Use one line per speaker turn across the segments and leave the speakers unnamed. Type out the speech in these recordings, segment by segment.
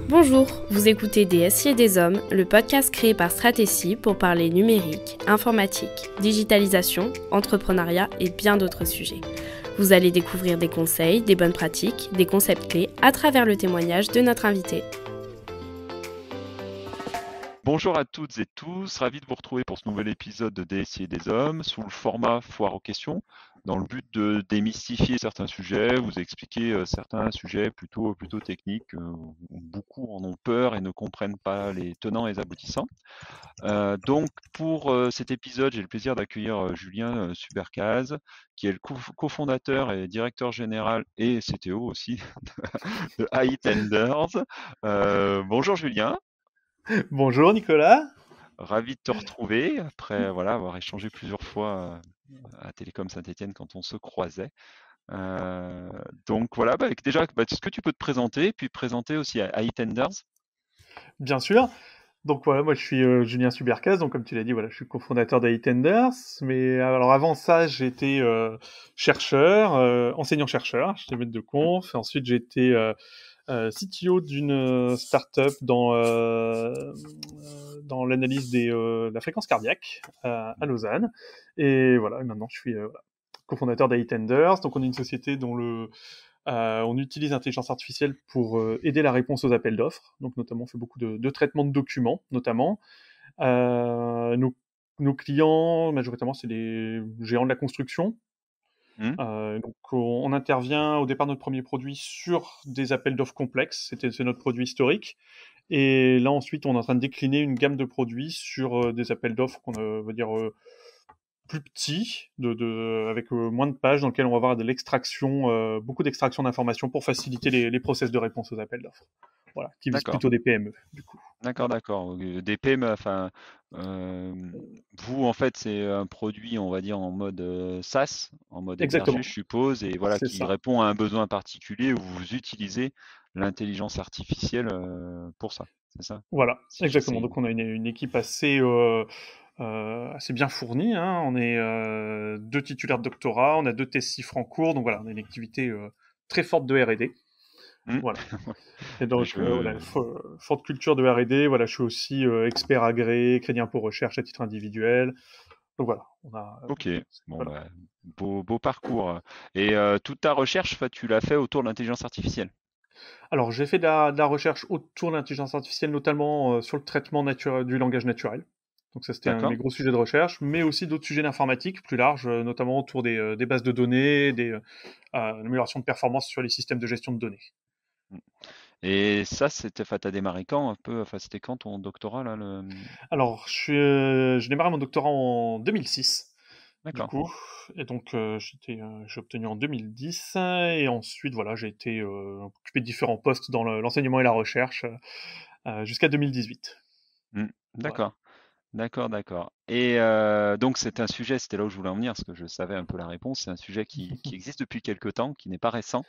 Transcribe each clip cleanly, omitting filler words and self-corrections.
Bonjour, vous écoutez Des SI et des Hommes, le podcast créé par Stratégie pour parler numérique, informatique, digitalisation, entrepreneuriat et bien d'autres sujets. Vous allez découvrir des conseils, des bonnes pratiques, des concepts clés à travers le témoignage de notre invité.
Bonjour à toutes et tous, ravi de vous retrouver pour ce nouvel épisode de DSI et des Hommes sous le format foire aux questions, dans le but de démystifier certains sujets, vous expliquer certains sujets plutôt techniques. Beaucoup en ont peur et ne comprennent pas les tenants et les aboutissants. Donc pour cet épisode, j'ai le plaisir d'accueillir Julien Subercaz, qui est le cofondateur et directeur général et CTO aussi de iTenders. Bonjour Julien.
Bonjour Nicolas.
Ravi de te retrouver après avoir échangé plusieurs fois à Télécom Saint-Étienne quand on se croisait. Donc voilà, déjà, est-ce que tu peux te présenter, puis présenter aussi à iTenders?
Bien sûr. Donc voilà, moi je suis Julien Subercaz, donc comme tu l'as dit, voilà, je suis cofondateur d'Itenders. Mais alors avant ça, j'étais chercheur, enseignant-chercheur, j'étais maître de conf. Ensuite, j'étais CTO d'une start-up dans l'analyse de la fréquence cardiaque à Lausanne. Et voilà, maintenant je suis cofondateur d'Itenders. Donc on est une société dont on utilise l'intelligence artificielle pour aider la réponse aux appels d'offres. Donc notamment, on fait beaucoup de traitement de documents, notamment. Nos clients, majoritairement, c'est les géants de la construction. Donc on intervient au départ de notre premier produit sur des appels d'offres complexes. C'est notre produit historique. Et là ensuite, on est en train de décliner une gamme de produits sur des appels d'offres qu'on va dire plus petits, avec moins de pages, dans lequel on va avoir de l'extraction, beaucoup d'extraction d'informations pour faciliter les process de réponse aux appels d'offres. Voilà, qui visent
D'accord,
plutôt des PME, du coup.
d'accord. Des PME, vous en fait c'est un produit, on va dire en mode SaaS, en mode hébergé,
Exactement,
je suppose, et voilà
c'est
qui
ça.
répond à un besoin particulier où vous utilisez l'intelligence artificielle pour ça, c'est ça?
Voilà,
Si
exactement.
j'essaie.
Donc on a une équipe assez bien fournie, hein. On est 2 titulaires de doctorat, on a 2 thèses CIFRE en cours, donc voilà, on a une activité très forte de R&D.
Hmm.
Voilà. Et
Ouais,
donc, voilà, forte culture de R&D. Voilà, je suis aussi expert agréé, crédit impôt recherche à titre individuel. Donc voilà, on a.
Ok, bon
Voilà.
bah beau parcours. Et toute ta recherche, tu l'as fait autour de l'intelligence artificielle.
Alors, j'ai fait de la recherche autour de l'intelligence artificielle, notamment sur le traitement du langage naturel. Donc ça, c'était un de
D'accord?
mes gros sujets de recherche, mais aussi d'autres sujets d'informatique plus larges, notamment autour des bases de données, l'amélioration de performance sur les systèmes de gestion de données.
Mm. Et ça, t'as démarré quand un peu? Enfin, c'était quand ton doctorat là,
Alors, j'ai démarré mon doctorat en 2006. Du
D'accord.
coup, et donc j'ai obtenu en 2010, et ensuite voilà, j'ai été occupé de différents postes dans l'enseignement et la recherche jusqu'à 2018.
Mm.
Voilà.
D'accord, d'accord. Et donc c'est un sujet, c'était là où je voulais en venir, parce que je savais un peu la réponse. C'est un sujet qui existe depuis quelque temps, qui n'est pas récent.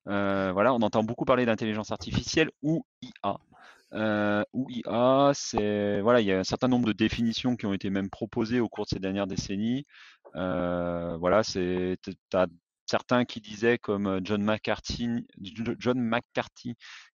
Voilà, on entend beaucoup parler d'intelligence artificielle ou IA. Ou IA, c'est voilà, il y a un certain nombre de définitions qui ont été même proposées au cours de ces dernières décennies. Voilà, t'as certains qui disaient comme John McCarthy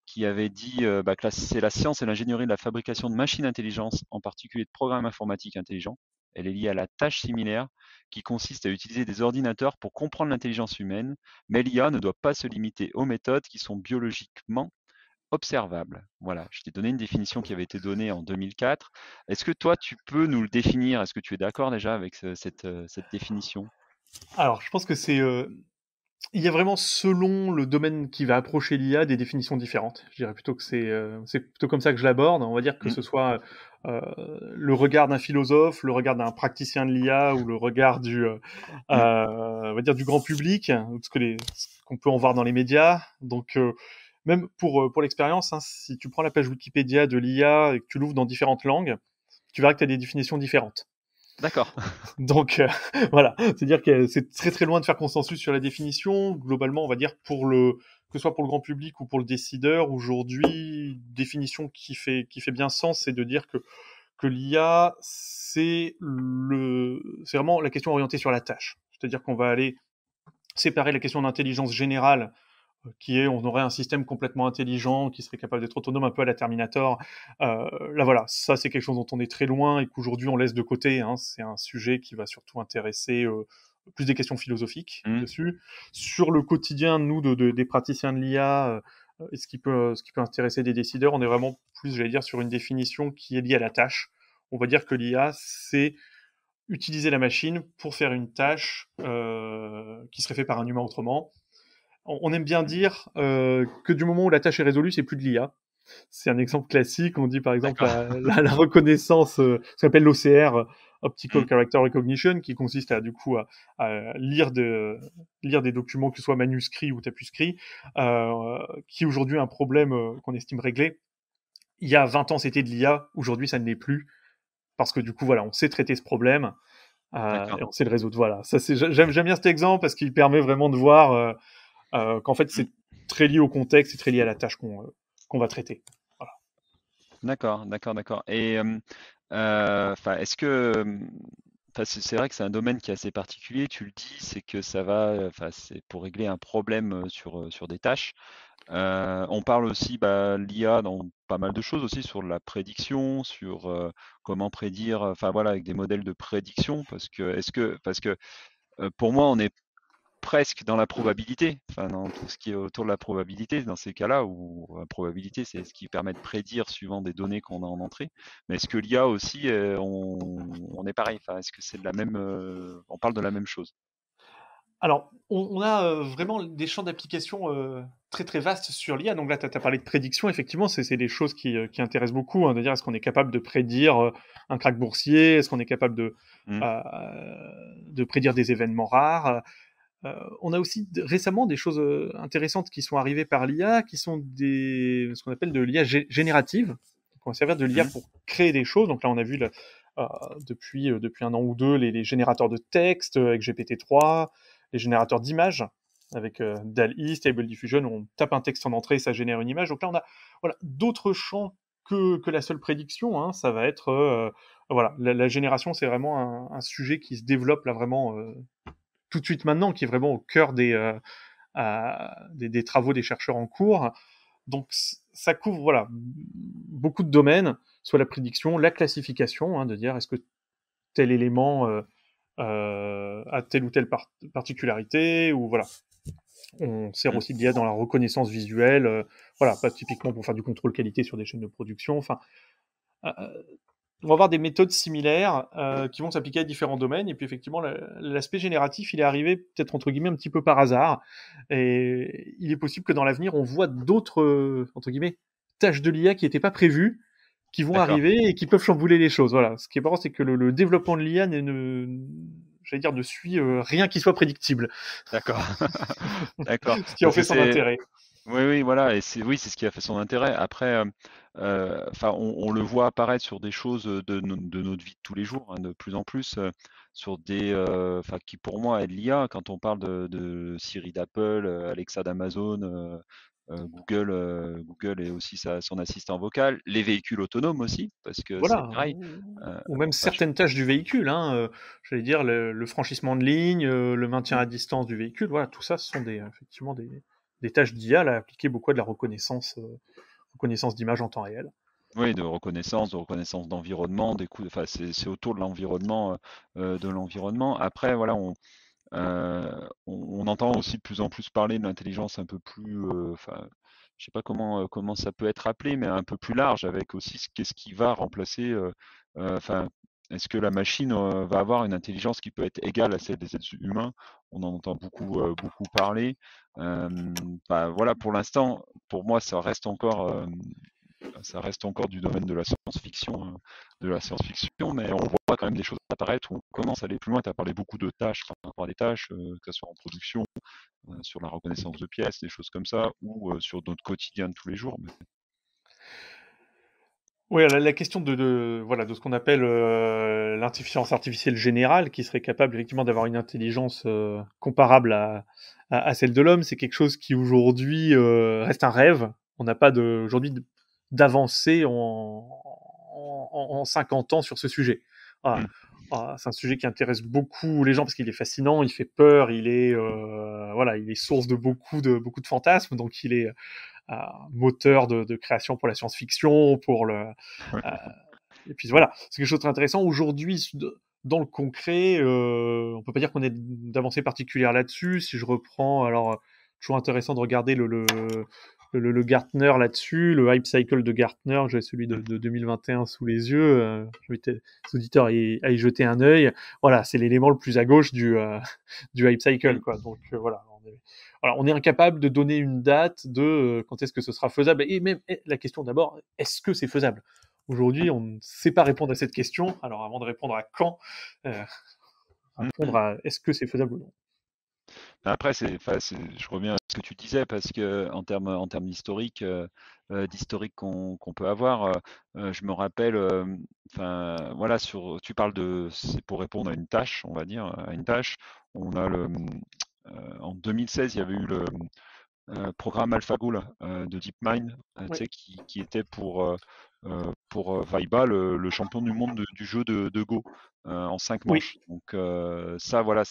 qui avait dit que c'est la science et l'ingénierie de la fabrication de machines intelligentes, en particulier de programmes informatiques intelligents. Elle est liée à la tâche similaire qui consiste à utiliser des ordinateurs pour comprendre l'intelligence humaine, mais l'IA ne doit pas se limiter aux méthodes qui sont biologiquement observables. Voilà, je t'ai donné une définition qui avait été donnée en 2004. Est-ce que toi, tu peux nous le définir? Est-ce que tu es d'accord déjà avec cette définition?
Alors, je pense que il y a vraiment, selon le domaine qui va approcher l'IA, des définitions différentes. Je dirais plutôt que c'est plutôt comme ça que je l'aborde. On va dire que
Mm,
ce soit le regard d'un philosophe, le regard d'un praticien de l'IA, ou le regard
mm,
on va dire du grand public, ce qu'on peut en voir dans les médias. Donc même pour l'expérience, hein, si tu prends la page Wikipédia de l'IA et que tu l'ouvres dans différentes langues, tu verras que tu as des définitions différentes.
d'accord.
Donc voilà, c'est-à-dire que c'est très très loin de faire consensus sur la définition. Globalement, on va dire que ce soit pour le grand public ou pour le décideur, aujourd'hui, définition qui fait bien sens, c'est de dire que l'IA, c'est vraiment la question orientée sur la tâche. C'est-à-dire qu'on va aller séparer la question d'intelligence générale on aurait un système complètement intelligent qui serait capable d'être autonome un peu à la Terminator. Là voilà, ça c'est quelque chose dont on est très loin et qu'aujourd'hui on laisse de côté. C'est un sujet qui va surtout intéresser plus des questions philosophiques dessus. Sur le quotidien, nous, des praticiens de l'IA, et ce qui peut intéresser des décideurs, on est vraiment plus, j'allais dire, sur une définition qui est liée à la tâche. On va dire que l'IA, c'est utiliser la machine pour faire une tâche qui serait faite par un humain autrement. On aime bien dire que du moment où la tâche est résolue, c'est plus de l'IA. C'est un exemple classique. On dit par exemple la reconnaissance, ce qu'on appelle l'OCR, Optical Character Recognition, qui consiste à lire des documents, que ce soit manuscrits ou tapuscrits, qui aujourd'hui est un problème qu'on estime réglé. Il y a 20 ans, c'était de l'IA. Aujourd'hui, ça ne l'est plus. Parce que du coup, voilà, on sait traiter ce problème et on sait le résoudre. Voilà. J'aime bien cet exemple parce qu'il permet vraiment de voir qu'en fait, c'est très lié au contexte, c'est très lié à la tâche qu'on va traiter. Voilà.
D'accord. Et est-ce que c'est vrai que c'est un domaine qui est assez particulier. Tu le dis, c'est que ça va, c'est pour régler un problème sur des tâches. On parle aussi l'IA dans pas mal de choses aussi sur la prédiction, sur comment prédire, avec des modèles de prédiction, parce que pour moi on est presque dans la probabilité, dans tout ce qui est autour de la probabilité, dans ces cas-là où la probabilité c'est ce qui permet de prédire suivant des données qu'on a en entrée. Mais est-ce que l'IA aussi, on est pareil, est-ce que c'est de la même, on parle de la même chose?
Alors, on a vraiment des champs d'application très très vastes sur l'IA. Donc là, tu as parlé de prédiction. Effectivement, c'est des choses qui intéressent beaucoup. De dire, est-ce qu'on est capable de prédire un krach boursier? Est-ce qu'on est capable de prédire des événements rares? On a aussi récemment des choses intéressantes qui sont arrivées par l'IA, qui sont ce qu'on appelle de l'IA générative. Donc, on va servir de l'IA pour créer des choses. Donc là, on a vu depuis un an ou deux les générateurs de texte avec GPT-3, les générateurs d'images avec DALL-E, Stable Diffusion, où on tape un texte en entrée et ça génère une image. Donc là, on a d'autres champs que la seule prédiction. Ça va être la génération, c'est vraiment un sujet qui se développe là vraiment tout de suite maintenant, qui est vraiment au cœur des travaux des chercheurs en cours. Donc ça couvre beaucoup de domaines, soit la prédiction, la classification, de dire est-ce que tel élément a telle ou telle particularité, ou voilà. On sert aussi de l'IA dans la reconnaissance visuelle, pas typiquement pour faire du contrôle qualité sur des chaînes de production. On va avoir des méthodes similaires qui vont s'appliquer à différents domaines. Et puis effectivement, l'aspect génératif, il est arrivé peut-être entre guillemets un petit peu par hasard. Et il est possible que dans l'avenir, on voit d'autres entre guillemets tâches de l'IA qui n'étaient pas prévues, qui vont arriver et qui peuvent chambouler les choses. Voilà. Ce qui est marrant, c'est que le développement de l'IA ne suit rien qui soit prédictible.
D'accord.
Ce qui en fait son intérêt.
Oui, voilà, et c'est ce qui a fait son intérêt. Après, on le voit apparaître sur des choses de notre vie de tous les jours, de plus en plus, sur des, qui pour moi est de l'IA. Quand on parle de Siri d'Apple, Alexa d'Amazon, Google et aussi son assistant vocal, les véhicules autonomes aussi, parce que c'est pareil.
Ou même certaines tâches du véhicule, j'allais dire le franchissement de ligne, le maintien à distance du véhicule, voilà, tout ça, ce sont effectivement des tâches d'IA appliquées beaucoup à de la reconnaissance d'images en temps réel.
Oui, de reconnaissance d'environnement, c'est autour de l'environnement, Après, voilà, on entend aussi de plus en plus parler de l'intelligence un peu plus, je sais pas comment ça peut être appelé, mais un peu plus large, avec aussi qu'est-ce qui va remplacer, est-ce que la machine va avoir une intelligence qui peut être égale à celle des êtres humains? On en entend beaucoup parler. Voilà, pour l'instant, pour moi, ça reste encore du domaine de la science-fiction, mais on voit quand même des choses apparaître où on commence à aller plus loin. Tu as parlé beaucoup de tâches, par rapport à des tâches, que ce soit en production, sur la reconnaissance de pièces, des choses comme ça, ou sur notre quotidien de tous les jours.
Oui, la question de ce qu'on appelle l'intelligence artificielle générale, qui serait capable effectivement d'avoir une intelligence comparable à celle de l'homme, c'est quelque chose qui aujourd'hui reste un rêve. On n'a pas aujourd'hui d'avancée en 50 ans sur ce sujet. Voilà. c'est un sujet qui intéresse beaucoup les gens parce qu'il est fascinant, il fait peur, il est source de beaucoup de fantasmes, donc il est moteur de création pour la science-fiction, et puis voilà, c'est quelque chose de très intéressant. Aujourd'hui, dans le concret, on peut pas dire qu'on ait d'avancée particulière là-dessus. Si je reprends, alors toujours intéressant de regarder le Gartner là-dessus, le Hype Cycle de Gartner, j'ai celui de 2021 sous les yeux, j'invite les auditeurs à y jeter un œil. Voilà, c'est l'élément le plus à gauche du Hype Cycle, quoi. Donc voilà, on est incapable de donner une date de quand est-ce que ce sera faisable. Et même la question d'abord, est-ce que c'est faisable ? Aujourd'hui, on ne sait pas répondre à cette question. Alors avant de répondre à quand, répondre à est-ce que c'est faisable ou non.
Après, je reviens à ce que tu disais, parce que en termes d'historique, qu'on peut avoir, je me rappelle, voilà, tu parles c'est pour répondre à une tâche, on va dire, à une tâche. On a en 2016, il y avait eu le programme AlphaGo là, de DeepMind, tu sais, qui était pour Vaiba, le champion du monde du jeu de Go en 5 manches. Donc ça, voilà,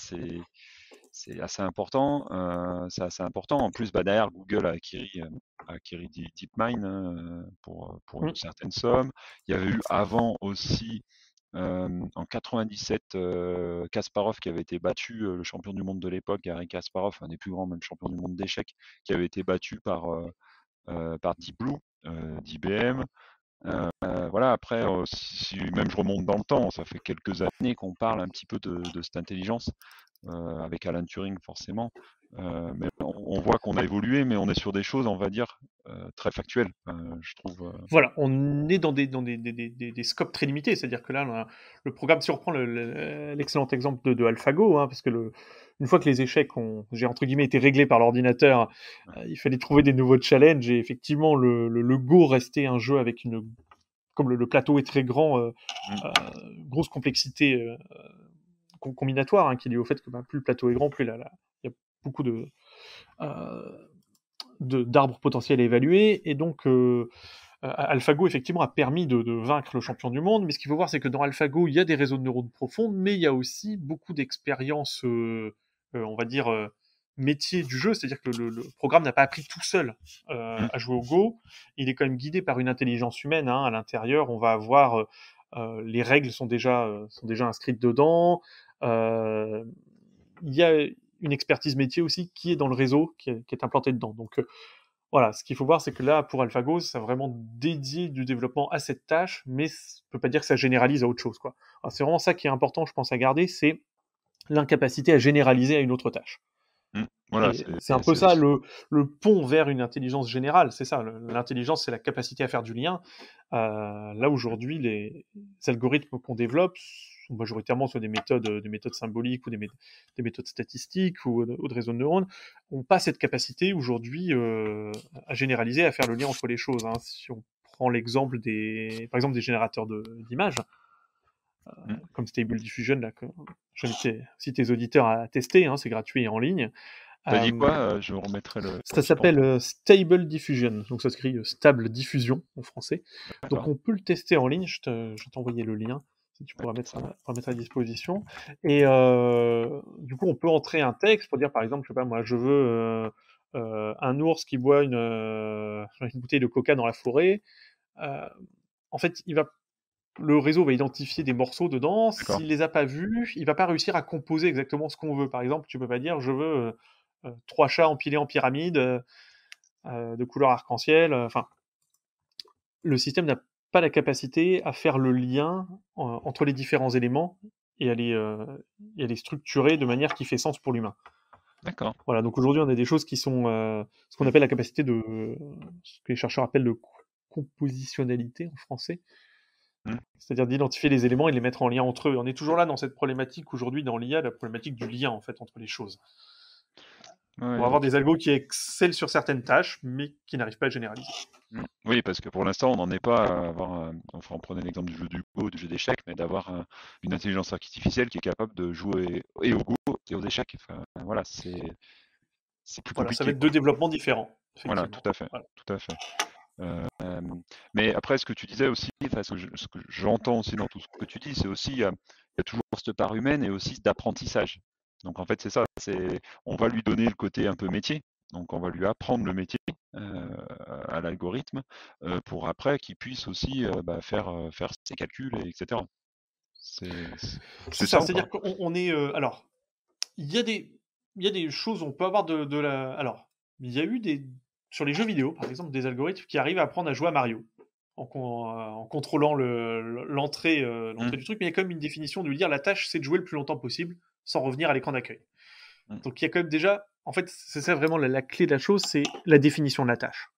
c'est assez important. C'est assez important. En plus, derrière, Google a acquis DeepMind pour une certaine somme. Il y avait eu avant aussi, en 97, Kasparov qui avait été battu, le champion du monde de l'époque, Garry Kasparov, un des plus grands même champions du monde d'échecs, qui avait été battu par Deep Blue d'IBM. Voilà, après, si même je remonte dans le temps, ça fait quelques années qu'on parle un petit peu de cette intelligence, avec Alan Turing forcément, mais on voit qu'on a évolué, mais on est sur des choses, on va dire, très factuelles, je trouve.
Voilà, on est dans des scopes très limités, c'est-à-dire que là, le programme, si on reprend l'excellent exemple de AlphaGo, parce que une fois que les échecs j'ai entre guillemets été réglés par l'ordinateur, il fallait trouver des nouveaux challenges, et effectivement, le Go restait un jeu avec comme le plateau est très grand, grosse complexité combinatoire, qui est liée au fait que plus le plateau est grand, plus il y a beaucoup d'arbres potentiels à évaluer, et donc AlphaGo effectivement a permis de vaincre le champion du monde. Mais ce qu'il faut voir, c'est que dans AlphaGo, il y a des réseaux de neurones profonds, mais il y a aussi beaucoup d'expériences, on va dire, métier du jeu, c'est-à-dire que le programme n'a pas appris tout seul à jouer au Go. Il est quand même guidé par une intelligence humaine. À l'intérieur, on va avoir les règles sont déjà inscrites dedans. Il y a une expertise métier aussi qui est dans le réseau, qui est implantée dedans. Donc voilà, ce qu'il faut voir, c'est que là, pour AlphaGo, ça a vraiment dédié du développement à cette tâche, mais ça ne peut pas dire que ça généralise à autre chose, quoi. Alors, c'est vraiment ça qui est important, je pense, à garder, c'est l'incapacité à généraliser à une autre tâche.
Voilà,
c'est un peu ça, le pont vers une intelligence générale, c'est ça. L'intelligence, c'est la capacité à faire du lien. Là, aujourd'hui, les algorithmes qu'on développe sont majoritairement soit des méthodes symboliques ou des méthodes statistiques ou de réseaux de neurones, n'ont pas cette capacité aujourd'hui à généraliser, à faire le lien entre les choses. Si on prend l'exemple par exemple des générateurs d'images, comme Stable Diffusion, là, que j'invite aussi tes auditeurs à tester, c'est gratuit et en ligne.
T'as dit quoi? Je remettrai le...
Ça s'appelle Stable Diffusion, donc ça s'écrit stable diffusion en français. Donc on peut le tester en ligne, je vais t'envoyer le lien, si tu pourras mettre à disposition. Et du coup, on peut entrer un texte pour dire, par exemple, je sais pas, moi, je veux un ours qui boit une bouteille de coca dans la forêt. En fait, le réseau va identifier des morceaux dedans. S'il les a pas vus, il va pas réussir à composer exactement ce qu'on veut. Par exemple, tu peux pas dire, je veux 3 chats empilés en pyramide de couleur arc-en-ciel. Le système n'a pas la capacité à faire le lien entre les différents éléments et à les structurer de manière qui fait sens pour l'humain.
D'accord.
Voilà, donc aujourd'hui, on a des choses qui sont ce qu'on appelle la capacité ce que les chercheurs appellent de compositionnalité en français. C'est-à-dire d'identifier les éléments et de les mettre en lien entre eux. On est toujours là dans cette problématique aujourd'hui dans l'IA, la problématique du lien en fait entre les choses. On va avoir des algos qui excellent sur certaines tâches, mais qui n'arrivent pas à généraliser.
Oui, parce que pour l'instant, on n'en est pas à avoir, on prenait l'exemple du jeu du Go, du jeu d'échecs, mais d'avoir une intelligence artificielle qui est capable de jouer et au Go et aux échecs. Voilà, c'est plus compliqué.
Ça va être deux développements différents.
Voilà, tout à fait. Voilà. Tout à fait. Mais après, ce que tu disais aussi, ce que j'entends aussi dans tout ce que tu dis, c'est aussi il y y a toujours cette part humaine et aussi d'apprentissage. Donc en fait, c'est ça, on va lui donner le côté un peu métier. Donc on va lui apprendre le métier à l'algorithme pour après qu'il puisse aussi faire ses calculs, etc.
C'est ça,
ça ou pas?
c'est-à-dire qu'on est. Alors, il y a des choses, on peut avoir de la. Alors, il y a eu sur les jeux vidéo, par exemple, des algorithmes qui arrivent à apprendre à jouer à Mario en contrôlant l'entrée du truc, mais il y a quand même une définition de lui dire la tâche, c'est de jouer le plus longtemps possible sans revenir à l'écran d'accueil. Donc il y a quand même déjà, en fait, c'est ça vraiment la clé de la chose, c'est la définition de la tâche.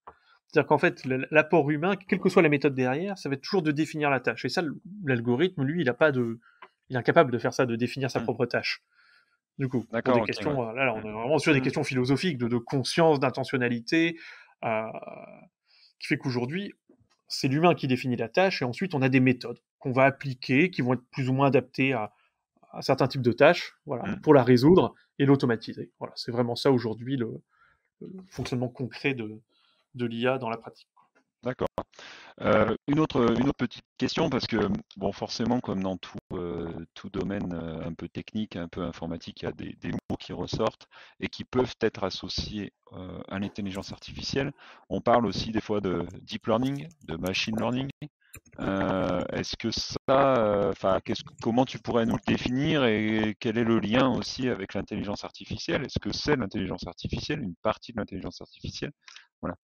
C'est-à-dire qu'en fait, l'apport humain, quelle que soit la méthode derrière, ça va être toujours de définir la tâche. Et ça, l'algorithme, lui, il est incapable de faire ça, de définir sa propre tâche. Du coup, pour des questions, là, on est vraiment sur des questions philosophiques, de conscience, d'intentionnalité, qui fait qu'aujourd'hui, c'est l'humain qui définit la tâche, et ensuite, on a des méthodes qu'on va appliquer, qui vont être plus ou moins adaptées à certains types de tâches, voilà, pour la résoudre et l'automatiser. Voilà, c'est vraiment ça aujourd'hui le fonctionnement concret de l'IA dans la pratique.
D'accord. Une autre petite question, parce que bon, forcément, comme dans tout domaine un peu technique, un peu informatique, il y a des mots qui ressortent et qui peuvent être associés à l'intelligence artificielle. On parle aussi des fois de deep learning, de machine learning. Est-ce que ça, comment tu pourrais nous le définir et quel est le lien aussi avec l'intelligence artificielle? Est-ce que c'est l'intelligence artificielle, une partie de l'intelligence artificielle? Voilà.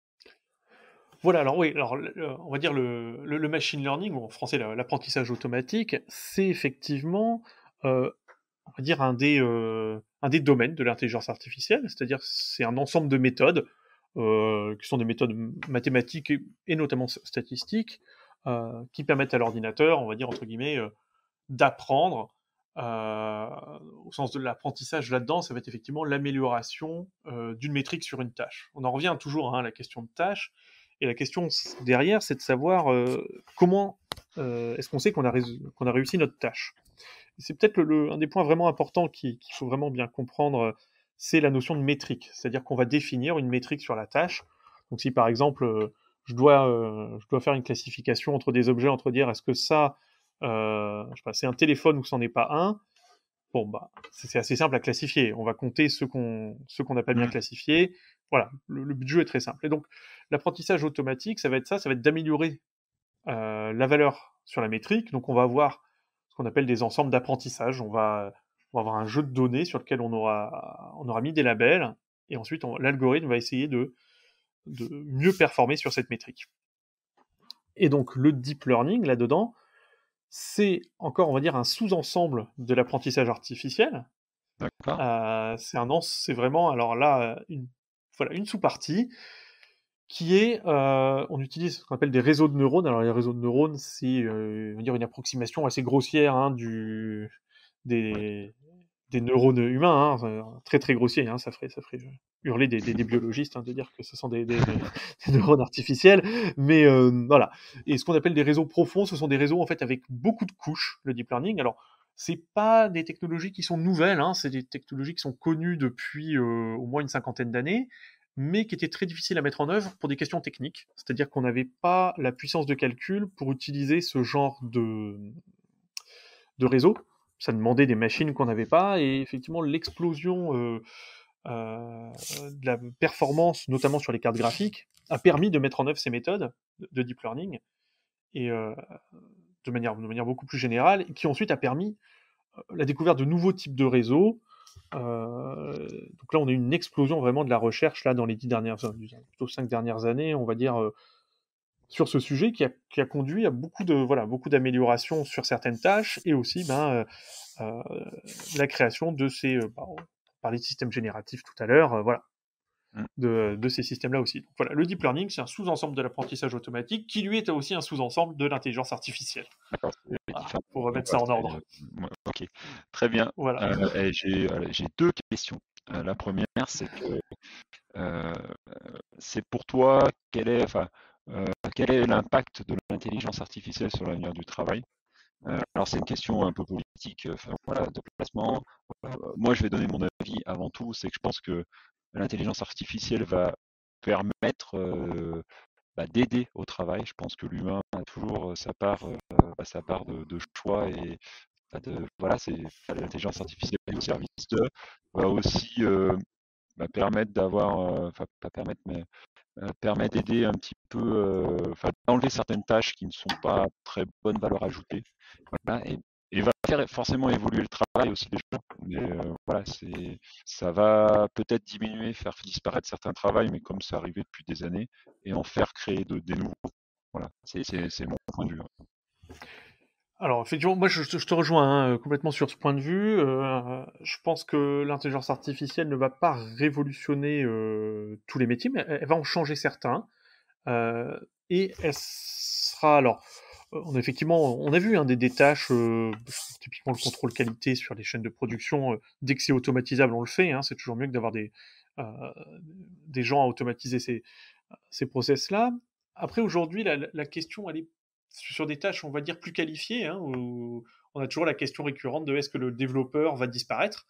Voilà, alors oui, alors on va dire le machine learning, ou en français l'apprentissage automatique, c'est effectivement, on va dire un des domaines de l'intelligence artificielle, c'est-à-dire c'est un ensemble de méthodes qui sont des méthodes mathématiques et notamment statistiques qui permettent à l'ordinateur, on va dire entre guillemets, d'apprendre. Au sens de l'apprentissage là-dedans, ça va être effectivement l'amélioration d'une métrique sur une tâche. On en revient toujours à la question de tâche. Et la question derrière, c'est de savoir comment est-ce qu'on sait qu'on a réussi notre tâche. Et c'est peut-être un des points vraiment importants qu'il faut vraiment bien comprendre, c'est la notion de métrique. C'est-à-dire qu'on va définir une métrique sur la tâche. Donc si par exemple, je dois faire une classification entre des objets, entre dire est-ce que ça, je sais pas, c'est un téléphone ou c'en est pas un, bon, bah, c'est assez simple à classifier. On va compter ceux qu'on n'a pas bien classifiés. Voilà, le but du jeu est très simple. Et donc, l'apprentissage automatique, ça va être d'améliorer la valeur sur la métrique. Donc, on va avoir ce qu'on appelle des ensembles d'apprentissage. On va avoir un jeu de données sur lequel on aura mis des labels. Et ensuite, l'algorithme va essayer de mieux performer sur cette métrique. Et donc, le deep learning, là-dedans, c'est encore, on va dire, un sous-ensemble de l'apprentissage artificiel.
D'accord.
C'est vraiment, alors là, une sous-partie qui est, on utilise ce qu'on appelle des réseaux de neurones. Alors les réseaux de neurones, c'est on va dire une approximation assez grossière des neurones humains, très très grossier, ça ferait hurler des biologistes de dire que ce sont des neurones artificiels, mais voilà. Et ce qu'on appelle des réseaux profonds, ce sont des réseaux en fait avec beaucoup de couches, le deep learning. Alors c'est pas des technologies qui sont nouvelles, c'est des technologies qui sont connues depuis au moins une cinquantaine d'années, mais qui étaient très difficiles à mettre en œuvre pour des questions techniques. C'est-à-dire qu'on n'avait pas la puissance de calcul pour utiliser ce genre de réseau. Ça demandait des machines qu'on n'avait pas, et effectivement l'explosion de la performance, notamment sur les cartes graphiques, a permis de mettre en œuvre ces méthodes de deep learning, et de manière beaucoup plus générale, et qui ensuite a permis la découverte de nouveaux types de réseaux. Donc là, on a eu une explosion vraiment de la recherche là dans les 5 dernières années, on va dire, sur ce sujet qui a conduit à beaucoup d'améliorations sur certaines tâches, et aussi la création de ces, on parlait de systèmes génératifs tout à l'heure, voilà, de ces systèmes-là aussi. Donc voilà, le deep learning, c'est un sous-ensemble de l'apprentissage automatique qui lui est aussi un sous-ensemble de l'intelligence artificielle.
D'accord.
Pour remettre ça en ordre.
Ok, très bien.
Voilà.
J'ai 2 questions. La première, c'est que c'est pour toi, quel est l'impact de l'intelligence artificielle sur l'avenir du travail? Alors c'est une question un peu politique, de placement. Moi, je vais donner mon avis avant tout, c'est que je pense que l'intelligence artificielle va permettre d'aider au travail. Je pense que l'humain a toujours sa part de choix et voilà, c'est l'intelligence artificielle au service de, va aussi permettre d'avoir, enfin pas permettre, mais permet d'aider un petit peu, enfin d'enlever certaines tâches qui ne sont pas très bonne valeur ajoutée. Voilà, et va faire forcément évoluer le travail aussi des gens. Mais voilà, ça va peut-être diminuer, faire disparaître certains travails, mais comme c'est arrivé depuis des années, et en faire créer des nouveaux. Voilà, c'est mon point de vue.
Alors, effectivement, moi je te rejoins complètement sur ce point de vue. Je pense que l'intelligence artificielle ne va pas révolutionner tous les métiers, mais elle va en changer certains. Et elle sera alors. On a vu des tâches, typiquement le contrôle qualité sur les chaînes de production. Dès que c'est automatisable, on le fait. C'est toujours mieux que d'avoir euh, des gens à automatiser ces process-là. Après, aujourd'hui, la question, elle est sur des tâches, on va dire, plus qualifiées, où on a toujours la question récurrente de est-ce que le développeur va disparaître.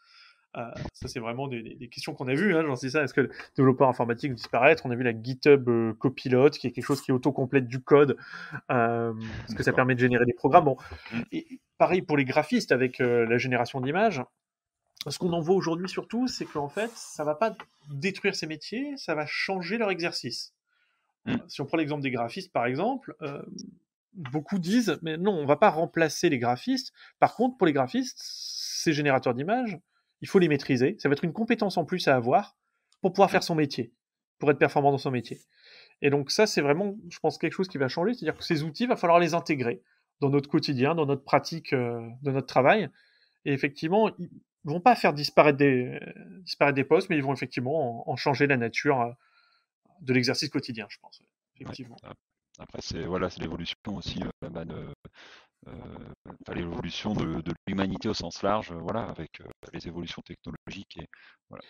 Ça, c'est vraiment des questions qu'on a vues. J'en sais ça. Est-ce que le développeur informatique va disparaître? On a vu la GitHub Copilot, qui est quelque chose qui autocomplète du code, parce que ça permet de générer des programmes. Bon. Et pareil pour les graphistes avec la génération d'images. Ce qu'on en voit aujourd'hui surtout, c'est qu'en fait, ça va pas détruire ces métiers, ça va changer leur exercice. Si on prend l'exemple des graphistes, par exemple, beaucoup disent, mais non, on va pas remplacer les graphistes. Par contre, pour les graphistes, ces générateurs d'images, il faut les maîtriser. Ça va être une compétence en plus à avoir pour pouvoir faire son métier, pour être performant dans son métier. Et donc ça, c'est vraiment, je pense, quelque chose qui va changer. C'est-à-dire que ces outils, il va falloir les intégrer dans notre quotidien, dans notre pratique de notre travail. Et effectivement, ils vont pas faire disparaître des postes, mais ils vont effectivement en changer la nature de l'exercice quotidien, je pense. Effectivement.
Ouais. Après, c'est l'évolution aussi l'évolution de l'humanité au sens large, voilà, avec les évolutions technologiques et voilà.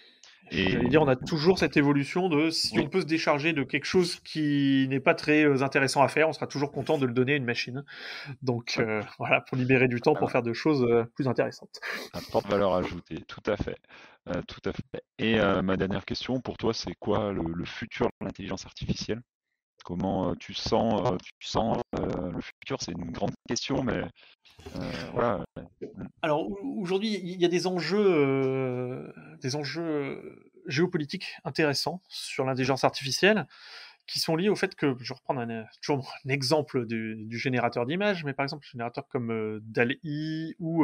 J'allais dire, on a toujours cette évolution de si on peut se décharger de quelque chose qui n'est pas très intéressant à faire, on sera toujours content de le donner à une machine. Donc voilà, pour libérer du temps pour faire de choses plus intéressantes.
Apporte valeur ajoutée, tout à fait. Tout à fait. Et ma dernière question pour toi, c'est quoi le futur de l'intelligence artificielle? Comment tu sens le futur? C'est une grande question, mais voilà.
Alors aujourd'hui, il y a des enjeux géopolitiques intéressants sur l'intelligence artificielle qui sont liés au fait que, je vais reprendre toujours un exemple du générateur d'images, mais par exemple, un générateur comme DALL-E ou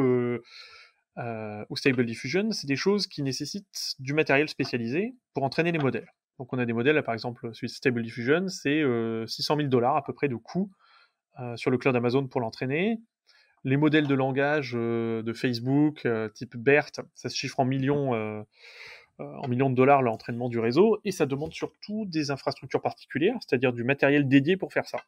Stable Diffusion, c'est des choses qui nécessitent du matériel spécialisé pour entraîner les modèles. Donc on a des modèles, là, par exemple, celui de Stable Diffusion, c'est $600 000 à peu près de coût sur le cloud Amazon pour l'entraîner. Les modèles de langage de Facebook, type BERT, ça se chiffre en millions de dollars l'entraînement du réseau, et ça demande surtout des infrastructures particulières, c'est-à-dire du matériel dédié pour faire ça.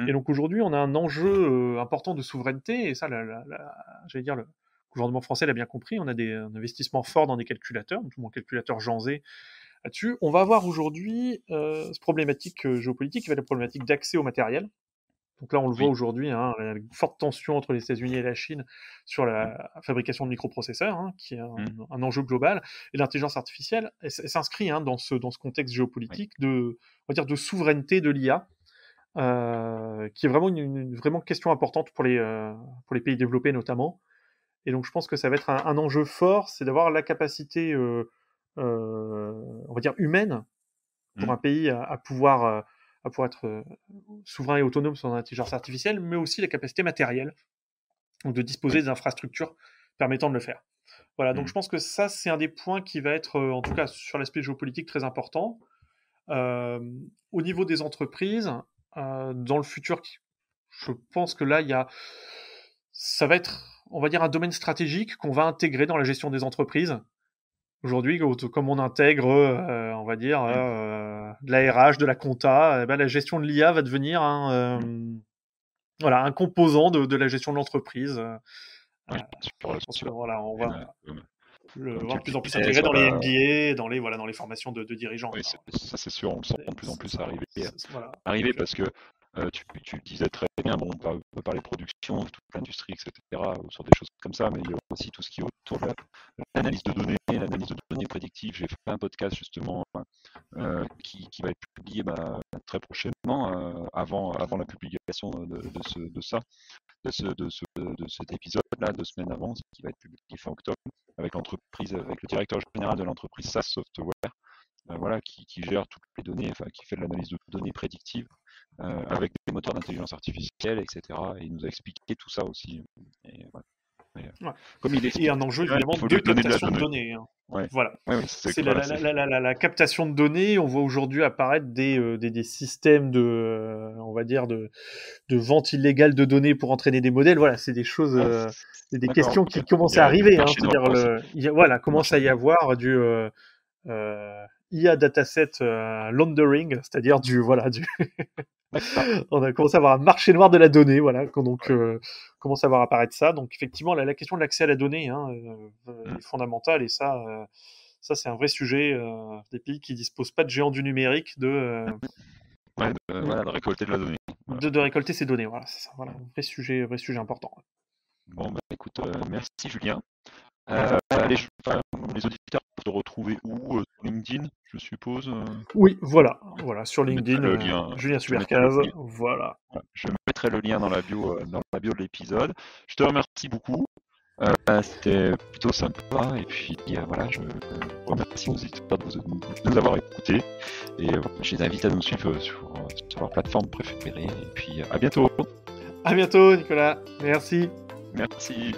Et donc aujourd'hui, on a un enjeu important de souveraineté, et ça, j'allais dire, le gouvernement français l'a bien compris, on a un investissement fort dans des calculateurs, notamment un calculateur Jean Zé là-dessus. On va avoir aujourd'hui cette problématique géopolitique qui va être la problématique d'accès au matériel. Donc là, on le voit aujourd'hui, une forte tension entre les États-Unis et la Chine sur la fabrication de microprocesseurs, qui est un enjeu global. Et l'intelligence artificielle, elle s'inscrit dans ce contexte géopolitique on va dire, de souveraineté de l'IA, qui est vraiment une vraiment question importante pour les pays développés notamment. Et donc, je pense que ça va être un enjeu fort, c'est d'avoir la capacité, on va dire, humaine pour un pays à pouvoir être souverain et autonome sur l'intelligence artificielle, mais aussi la capacité matérielle, donc de disposer des infrastructures permettant de le faire. Voilà, donc je pense que ça, c'est un des points qui va être, en tout cas sur l'aspect géopolitique, très important. Au niveau des entreprises, dans le futur, je pense que là, ça va être, on va dire, un domaine stratégique qu'on va intégrer dans la gestion des entreprises. Aujourd'hui, comme on intègre, on va dire, de la RH, de la compta, la gestion de l'IA va devenir un composant de la gestion de l'entreprise. On va le voir de plus en plus intégré dans les MBA, dans les formations de dirigeants.
Oui, ça c'est sûr, on le sent de plus en plus arriver parce que tu disais très bien, on peut parler production, toute l'industrie, etc., sur des choses comme ça, mais il y a aussi tout ce qui est autour de l'analyse de données prédictives. J'ai fait un podcast justement qui va être publié très prochainement, avant la publication de ça, de cet épisode-là, 2 semaines avant, qui va être publié fin octobre, avec le directeur général de l'entreprise SAS Software, voilà, qui gère toutes les données, enfin, qui fait de l'analyse de données prédictives avec des moteurs d'intelligence artificielle, etc. Et il nous a expliqué tout ça aussi. Et, voilà.
Comme il explique, et un enjeu évidemment de captation de données. Hein.
Ouais.
Voilà.
Ouais,
c'est la captation de données. On voit aujourd'hui apparaître des systèmes on va dire de vente illégale de données pour entraîner des modèles. Voilà, c'est des choses, des questions qui commencent à arriver. Hein, c'est-à-dire commence à y avoir du IA dataset laundering, c'est-à-dire on a commencé à avoir un marché noir de la donnée, voilà, donc commence à voir apparaître ça. Donc effectivement, la question de l'accès à la donnée est fondamentale, et ça c'est un vrai sujet des pays qui disposent pas de géants du numérique de
récolter de la donnée.
Voilà. De récolter ces données, voilà, c'est ça, voilà, un vrai sujet important.
Bon, écoute, merci Julien. Les auditeurs peuvent te retrouver où sur LinkedIn, je suppose.
Oui, voilà, sur LinkedIn, Julien Subercase, voilà.
Je mettrai le lien dans la bio de l'épisode. Je te remercie beaucoup. C'était plutôt sympa, et puis voilà, je remercie aux auditeurs de nous avoir écoutés, et je les invite à nous suivre sur leur plateforme préférée, et puis à bientôt.
À bientôt, Nicolas. Merci.
Merci.